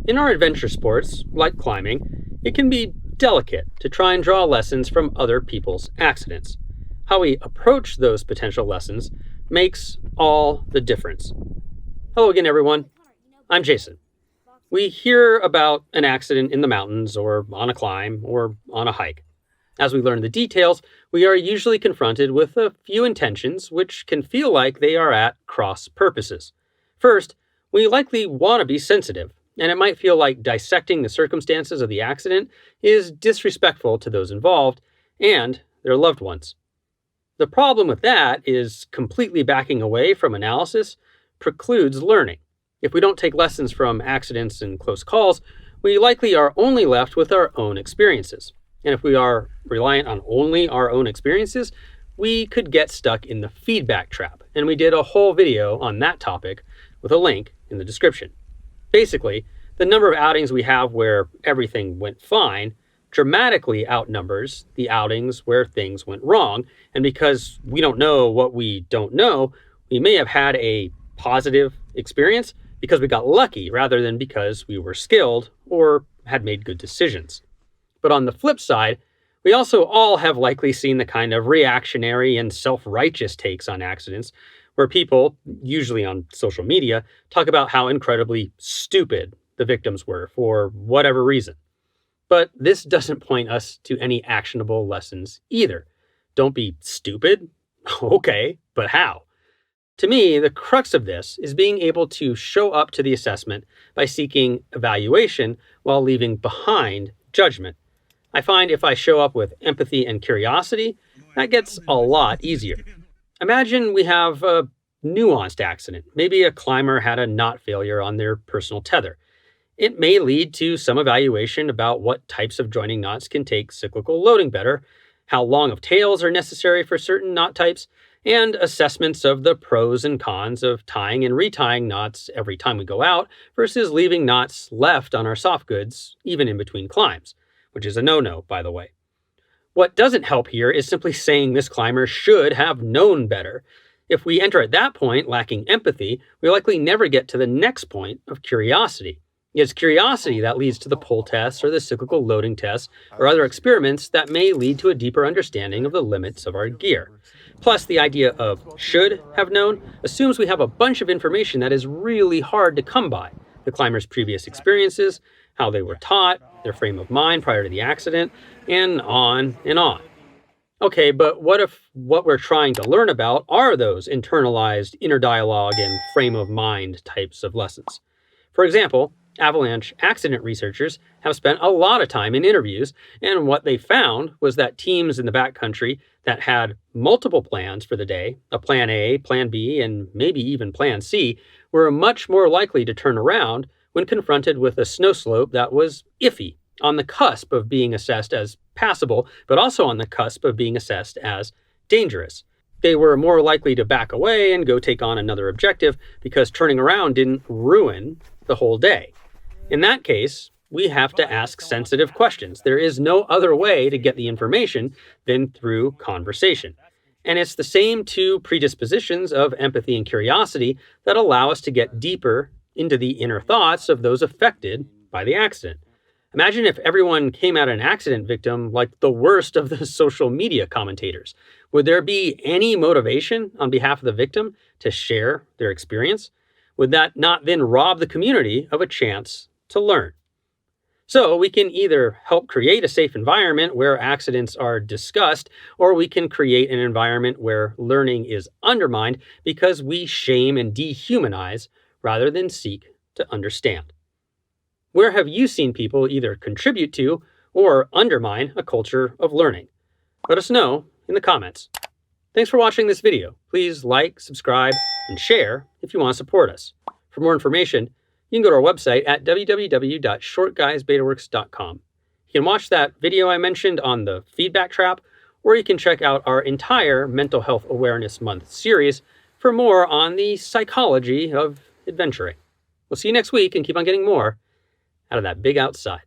In our adventure sports, like climbing, it can be delicate to try and draw lessons from other people's accidents. How we approach those potential lessons makes all the difference. Hello again, everyone. I'm Jason. We hear about an accident in the mountains or on a climb or on a hike. As we learn the details, we are usually confronted with a few intentions which can feel like they are at cross purposes. First, we likely want to be sensitive, and it might feel like dissecting the circumstances of the accident is disrespectful to those involved and their loved ones. The problem with that is completely backing away from analysis precludes learning. If we don't take lessons from accidents and close calls, we likely are only left with our own experiences. And if we are reliant on only our own experiences, we could get stuck in the feedback trap. And we did a whole video on that topic with a link in the description. Basically, the number of outings we have where everything went fine dramatically outnumbers the outings where things went wrong. And because we don't know what we don't know, we may have had a positive experience because we got lucky rather than because we were skilled or had made good decisions. But on the flip side, we also all have likely seen the kind of reactionary and self-righteous takes on accidents where people, usually on social media, talk about how incredibly stupid the victims were for whatever reason. But this doesn't point us to any actionable lessons either. Don't be stupid? Okay, but how? To me, the crux of this is being able to show up to the assessment by seeking evaluation while leaving behind judgment. I find if I show up with empathy and curiosity, that gets a lot easier. Imagine we have a nuanced accident. Maybe a climber had a knot failure on their personal tether. It may lead to some evaluation about what types of joining knots can take cyclical loading better, how long of tails are necessary for certain knot types, and assessments of the pros and cons of tying and retying knots every time we go out versus leaving knots left on our soft goods, even in between climbs, which is a no-no, by the way. What doesn't help here is simply saying this climber should have known better. If we enter at that point lacking empathy, we likely never get to the next point of curiosity. It's curiosity that leads to the pull tests or the cyclical loading tests or other experiments that may lead to a deeper understanding of the limits of our gear. Plus, the idea of should have known assumes we have a bunch of information that is really hard to come by. The climber's previous experiences, how they were taught, their frame of mind prior to the accident, and on and on. Okay, but what if what we're trying to learn about are those internalized inner dialogue and frame of mind types of lessons? For example, avalanche accident researchers have spent a lot of time in interviews, and what they found was that teams in the backcountry that had multiple plans for the day, a plan A, plan B, and maybe even plan C, were much more likely to turn around when confronted with a snow slope that was iffy, on the cusp of being assessed as passable, but also on the cusp of being assessed as dangerous. They were more likely to back away and go take on another objective because turning around didn't ruin the whole day. In that case, we have to ask sensitive questions. There is no other way to get the information than through conversation. And it's the same two predispositions of empathy and curiosity that allow us to get deeper into the inner thoughts of those affected by the accident. Imagine if everyone came at an accident victim like the worst of the social media commentators. Would there be any motivation on behalf of the victim to share their experience? Would that not then rob the community of a chance to learn? So we can either help create a safe environment where accidents are discussed, or we can create an environment where learning is undermined because we shame and dehumanize rather than seek to understand. Where have you seen people either contribute to or undermine a culture of learning? Let us know in the comments. Thanks for watching this video. Please like, subscribe, and share if you want to support us. For more information, you can go to our website at www.shortguysbetaworks.com. You can watch that video I mentioned on the feedback trap, or you can check out our entire Mental Health Awareness Month series for more on the psychology of adventuring. We'll see you next week and keep on getting more out of that big outside.